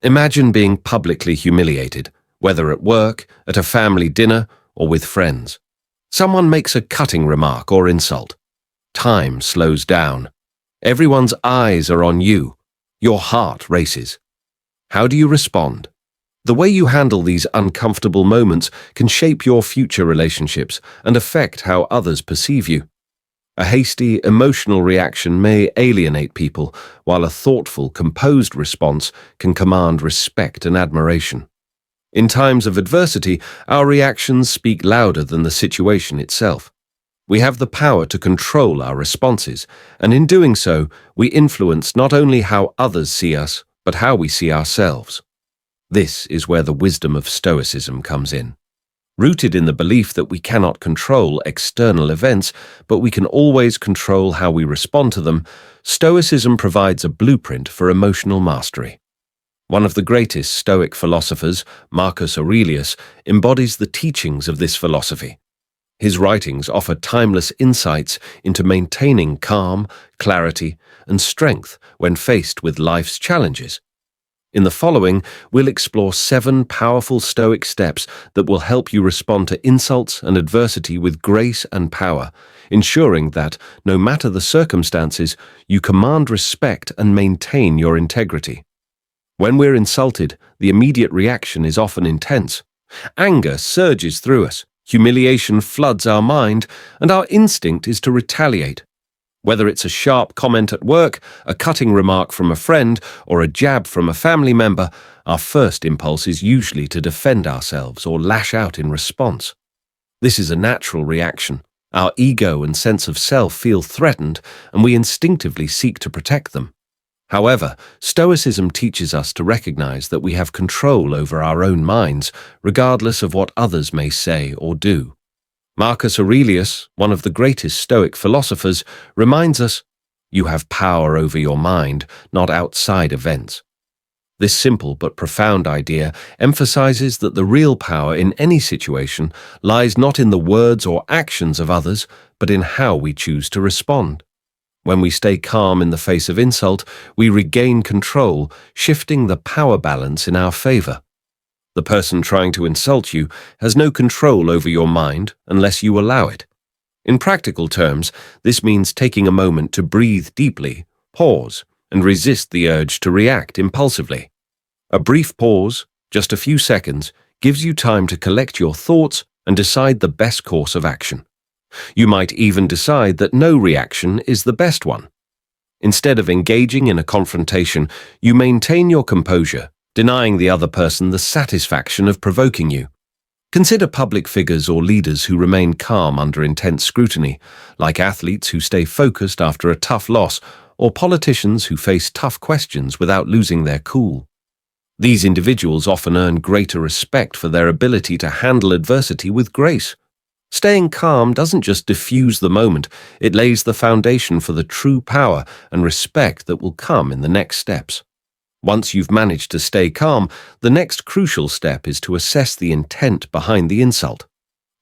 Imagine being publicly humiliated, whether at work, at a family dinner, or with friends. Someone makes a cutting remark or insult. Time slows down. Everyone's eyes are on you. Your heart races. How do you respond? The way you handle these uncomfortable moments can shape your future relationships and affect how others perceive you. A hasty, emotional reaction may alienate people, while a thoughtful, composed response can command respect and admiration. In times of adversity, our reactions speak louder than the situation itself. We have the power to control our responses, and in doing so, we influence not only how others see us, but how we see ourselves. This is where the wisdom of Stoicism comes in. Rooted in the belief that we cannot control external events, but we can always control how we respond to them, Stoicism provides a blueprint for emotional mastery. One of the greatest Stoic philosophers, Marcus Aurelius, embodies the teachings of this philosophy. His writings offer timeless insights into maintaining calm, clarity, and strength when faced with life's challenges. In the following, we'll explore 7 powerful Stoic steps that will help you respond to insults and adversity with grace and power, ensuring that, no matter the circumstances, you command respect and maintain your integrity. When we're insulted, the immediate reaction is often intense. Anger surges through us, humiliation floods our mind, and our instinct is to retaliate. Whether it's a sharp comment at work, a cutting remark from a friend, or a jab from a family member, our first impulse is usually to defend ourselves or lash out in response. This is a natural reaction. Our ego and sense of self feel threatened, and we instinctively seek to protect them. However, Stoicism teaches us to recognize that we have control over our own minds, regardless of what others may say or do. Marcus Aurelius, one of the greatest Stoic philosophers, reminds us, "You have power over your mind, not outside events." This simple but profound idea emphasizes that the real power in any situation lies not in the words or actions of others, but in how we choose to respond. When we stay calm in the face of insult, we regain control, shifting the power balance in our favor. The person trying to insult you has no control over your mind unless you allow it. In practical terms, this means taking a moment to breathe deeply, pause, and resist the urge to react impulsively. A brief pause, just a few seconds, gives you time to collect your thoughts and decide the best course of action. You might even decide that no reaction is the best one. Instead of engaging in a confrontation, you maintain your composure, denying the other person the satisfaction of provoking you. Consider public figures or leaders who remain calm under intense scrutiny, like athletes who stay focused after a tough loss, or politicians who face tough questions without losing their cool. These individuals often earn greater respect for their ability to handle adversity with grace. Staying calm doesn't just diffuse the moment, it lays the foundation for the true power and respect that will come in the next steps. Once you've managed to stay calm, the next crucial step is to assess the intent behind the insult.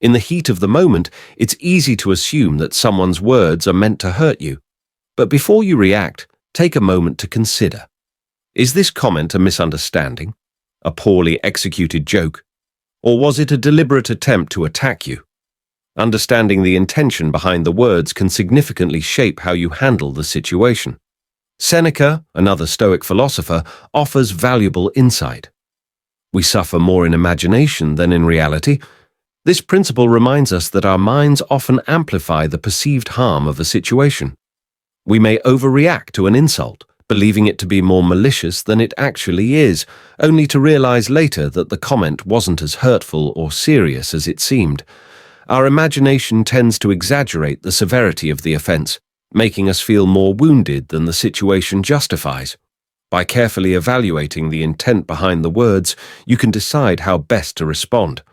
In the heat of the moment, it's easy to assume that someone's words are meant to hurt you. But before you react, take a moment to consider. Is this comment a misunderstanding? A poorly executed joke? Or was it a deliberate attempt to attack you? Understanding the intention behind the words can significantly shape how you handle the situation. Seneca, another Stoic philosopher, offers valuable insight. We suffer more in imagination than in reality. This principle reminds us that our minds often amplify the perceived harm of a situation. We may overreact to an insult, believing it to be more malicious than it actually is, only to realize later that the comment wasn't as hurtful or serious as it seemed. Our imagination tends to exaggerate the severity of the offense, making us feel more wounded than the situation justifies. By carefully evaluating the intent behind the words, you can decide how best to respond.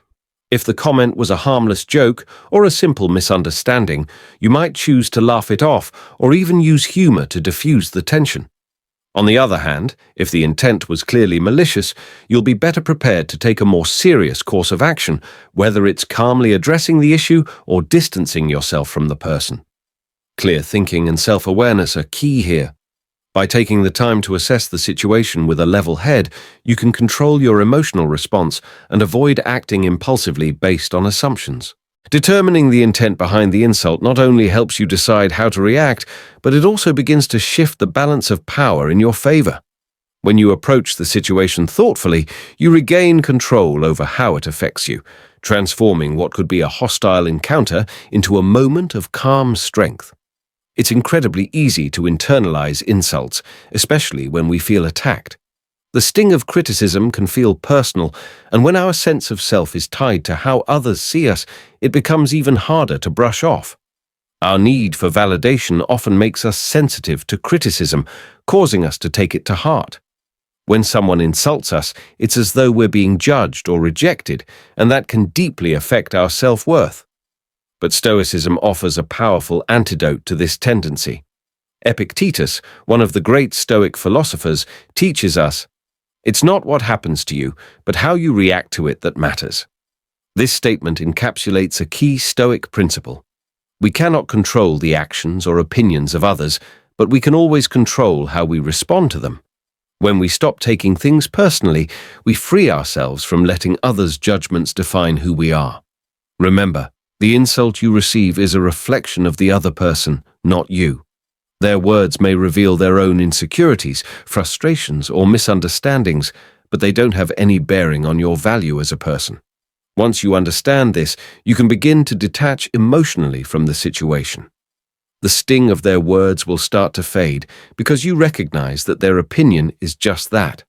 If the comment was a harmless joke or a simple misunderstanding, you might choose to laugh it off or even use humor to diffuse the tension. On the other hand, if the intent was clearly malicious, you'll be better prepared to take a more serious course of action, whether it's calmly addressing the issue or distancing yourself from the person. Clear thinking and self-awareness are key here. By taking the time to assess the situation with a level head, you can control your emotional response and avoid acting impulsively based on assumptions. Determining the intent behind the insult not only helps you decide how to react, but it also begins to shift the balance of power in your favor. When you approach the situation thoughtfully, you regain control over how it affects you, transforming what could be a hostile encounter into a moment of calm strength. It's incredibly easy to internalize insults, especially when we feel attacked. The sting of criticism can feel personal, and when our sense of self is tied to how others see us, it becomes even harder to brush off. Our need for validation often makes us sensitive to criticism, causing us to take it to heart. When someone insults us, it's as though we're being judged or rejected, and that can deeply affect our self-worth. But Stoicism offers a powerful antidote to this tendency. Epictetus, one of the great Stoic philosophers, teaches us, "It's not what happens to you, but how you react to it that matters." This statement encapsulates a key Stoic principle. We cannot control the actions or opinions of others, but we can always control how we respond to them. When we stop taking things personally, we free ourselves from letting others' judgments define who we are. Remember, the insult you receive is a reflection of the other person, not you. Their words may reveal their own insecurities, frustrations, or misunderstandings, but they don't have any bearing on your value as a person. Once you understand this, you can begin to detach emotionally from the situation. The sting of their words will start to fade because you recognize that their opinion is just that,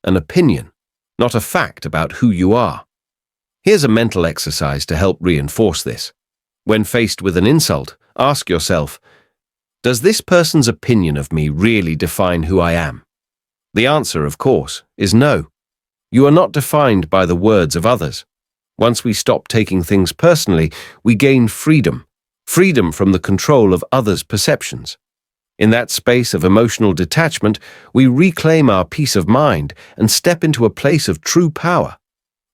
an opinion, not a fact about who you are. Here's a mental exercise to help reinforce this. When faced with an insult, ask yourself, does this person's opinion of me really define who I am? The answer, of course, is no. You are not defined by the words of others. Once we stop taking things personally, we gain freedom from the control of others' perceptions. In that space of emotional detachment, we reclaim our peace of mind and step into a place of true power.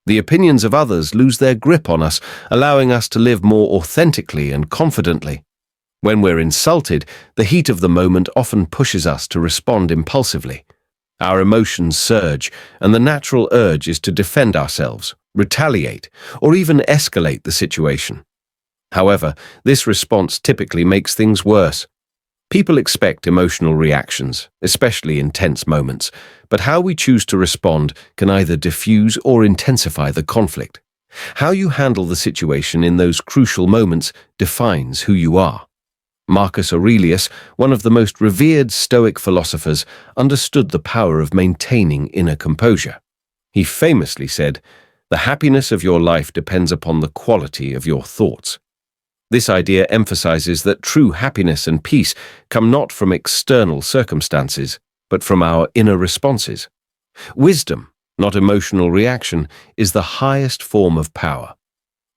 The opinions of others lose their grip on us, allowing us to live more authentically and confidently. When we're insulted, the heat of the moment often pushes us to respond impulsively. Our emotions surge, and the natural urge is to defend ourselves, retaliate, or even escalate the situation. However, this response typically makes things worse. People expect emotional reactions, especially in tense moments, but how we choose to respond can either diffuse or intensify the conflict. How you handle the situation in those crucial moments defines who you are. Marcus Aurelius, one of the most revered Stoic philosophers, understood the power of maintaining inner composure. He famously said, "The happiness of your life depends upon the quality of your thoughts." This idea emphasizes that true happiness and peace come not from external circumstances, but from our inner responses. Wisdom, not emotional reaction, is the highest form of power.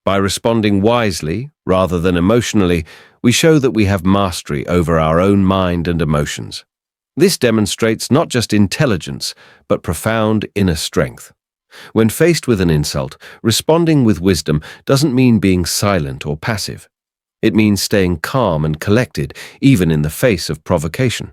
By responding wisely, rather than emotionally, we show that we have mastery over our own mind and emotions. This demonstrates not just intelligence, but profound inner strength. When faced with an insult, responding with wisdom doesn't mean being silent or passive. It means staying calm and collected, even in the face of provocation.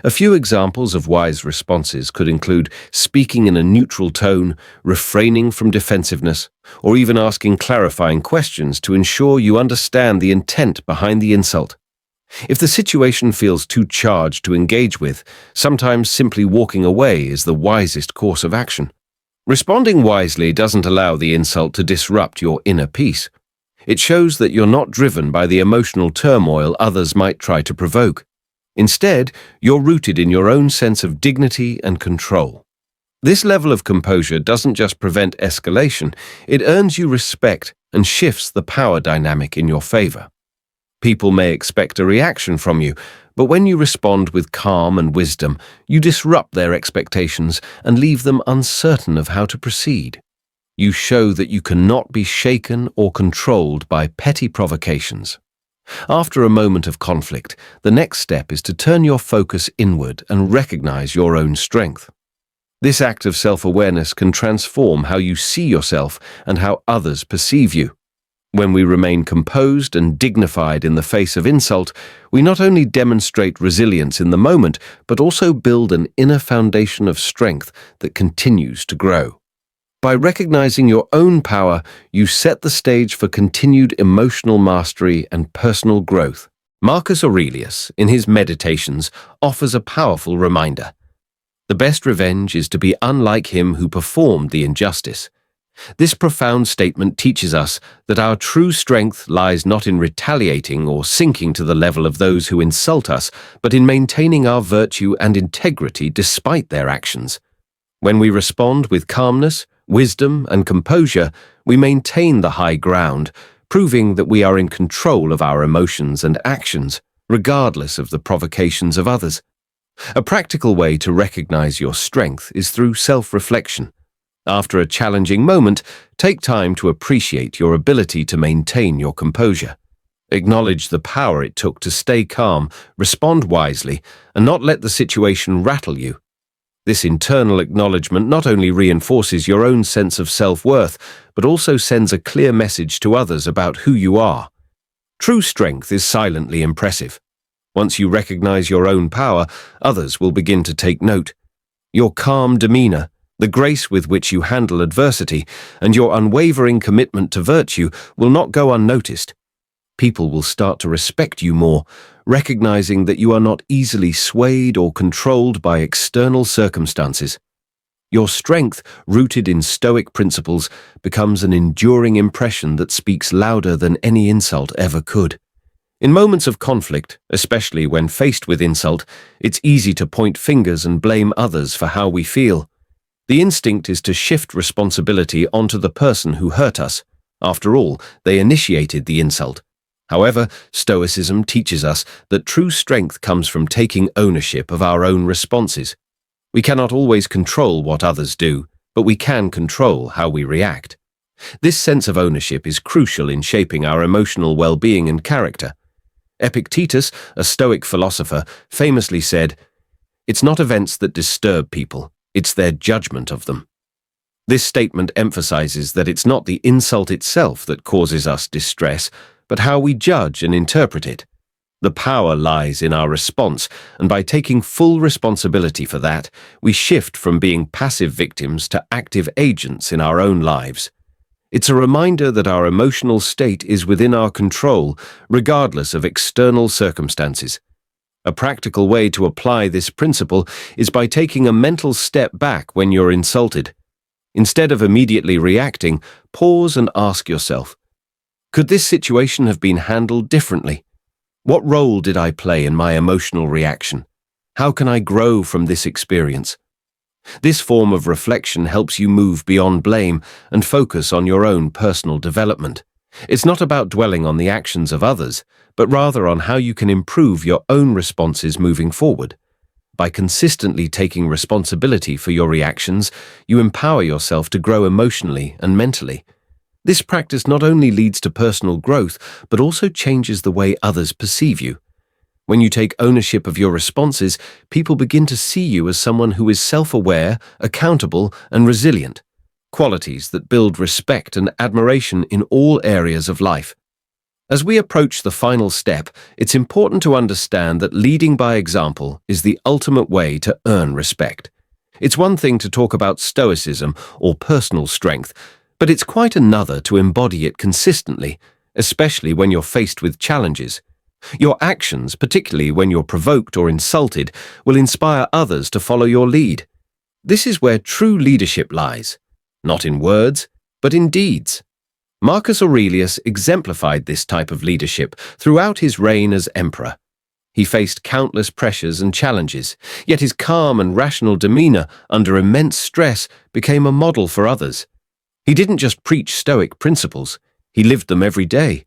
A few examples of wise responses could include speaking in a neutral tone, refraining from defensiveness, or even asking clarifying questions to ensure you understand the intent behind the insult. If the situation feels too charged to engage with, sometimes simply walking away is the wisest course of action. Responding wisely doesn't allow the insult to disrupt your inner peace. It shows that you're not driven by the emotional turmoil others might try to provoke. Instead, you're rooted in your own sense of dignity and control. This level of composure doesn't just prevent escalation, it earns you respect and shifts the power dynamic in your favor. People may expect a reaction from you, but when you respond with calm and wisdom, you disrupt their expectations and leave them uncertain of how to proceed. You show that you cannot be shaken or controlled by petty provocations. After a moment of conflict, the next step is to turn your focus inward and recognize your own strength. This act of self-awareness can transform how you see yourself and how others perceive you. When we remain composed and dignified in the face of insult, we not only demonstrate resilience in the moment, but also build an inner foundation of strength that continues to grow. By recognizing your own power, you set the stage for continued emotional mastery and personal growth. Marcus Aurelius, in his Meditations, offers a powerful reminder. The best revenge is to be unlike him who performed the injustice. This profound statement teaches us that our true strength lies not in retaliating or sinking to the level of those who insult us, but in maintaining our virtue and integrity despite their actions. When we respond with calmness, wisdom, and composure, we maintain the high ground, proving that we are in control of our emotions and actions, regardless of the provocations of others. A practical way to recognize your strength is through self-reflection. After a challenging moment, take time to appreciate your ability to maintain your composure. Acknowledge the power it took to stay calm, respond wisely, and not let the situation rattle you. This internal acknowledgement not only reinforces your own sense of self-worth, but also sends a clear message to others about who you are. True strength is silently impressive. Once you recognize your own power, others will begin to take note. Your calm demeanor, the grace with which you handle adversity, and your unwavering commitment to virtue will not go unnoticed. People will start to respect you more, recognizing that you are not easily swayed or controlled by external circumstances. Your strength, rooted in Stoic principles, becomes an enduring impression that speaks louder than any insult ever could. In moments of conflict, especially when faced with insult, it's easy to point fingers and blame others for how we feel. The instinct is to shift responsibility onto the person who hurt us. After all, they initiated the insult. However, Stoicism teaches us that true strength comes from taking ownership of our own responses. We cannot always control what others do, but we can control how we react. This sense of ownership is crucial in shaping our emotional well-being and character. Epictetus, a Stoic philosopher, famously said, "It's not events that disturb people, it's their judgment of them." This statement emphasizes that it's not the insult itself that causes us distress, but how we judge and interpret it. The power lies in our response, and by taking full responsibility for that, we shift from being passive victims to active agents in our own lives. It's a reminder that our emotional state is within our control, regardless of external circumstances. A practical way to apply this principle is by taking a mental step back when you're insulted. Instead of immediately reacting, pause and ask yourself, could this situation have been handled differently? What role did I play in my emotional reaction? How can I grow from this experience? This form of reflection helps you move beyond blame and focus on your own personal development. It's not about dwelling on the actions of others, but rather on how you can improve your own responses moving forward. By consistently taking responsibility for your reactions, you empower yourself to grow emotionally and mentally. This practice not only leads to personal growth, but also changes the way others perceive you. When you take ownership of your responses, people begin to see you as someone who is self-aware, accountable, and resilient, qualities that build respect and admiration in all areas of life. As we approach the final step, it's important to understand that leading by example is the ultimate way to earn respect. It's one thing to talk about stoicism or personal strength, but it's quite another to embody it consistently, especially when you're faced with challenges. Your actions, particularly when you're provoked or insulted, will inspire others to follow your lead. This is where true leadership lies, not in words, but in deeds. Marcus Aurelius exemplified this type of leadership throughout his reign as emperor. He faced countless pressures and challenges, yet his calm and rational demeanor under immense stress became a model for others. He didn't just preach Stoic principles, he lived them every day.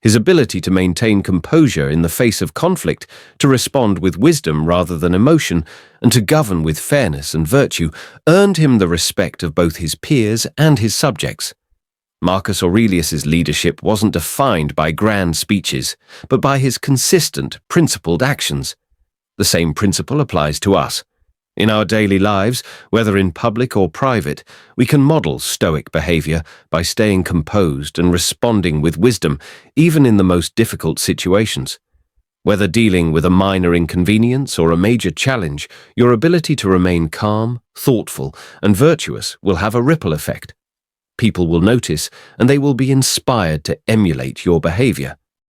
His ability to maintain composure in the face of conflict, to respond with wisdom rather than emotion, and to govern with fairness and virtue earned him the respect of both his peers and his subjects. Marcus Aurelius's leadership wasn't defined by grand speeches, but by his consistent, principled actions. The same principle applies to us. In our daily lives, whether in public or private, we can model Stoic behavior by staying composed and responding with wisdom, even in the most difficult situations. Whether dealing with a minor inconvenience or a major challenge, your ability to remain calm, thoughtful, and virtuous will have a ripple effect. People will notice, and they will be inspired to emulate your behavior.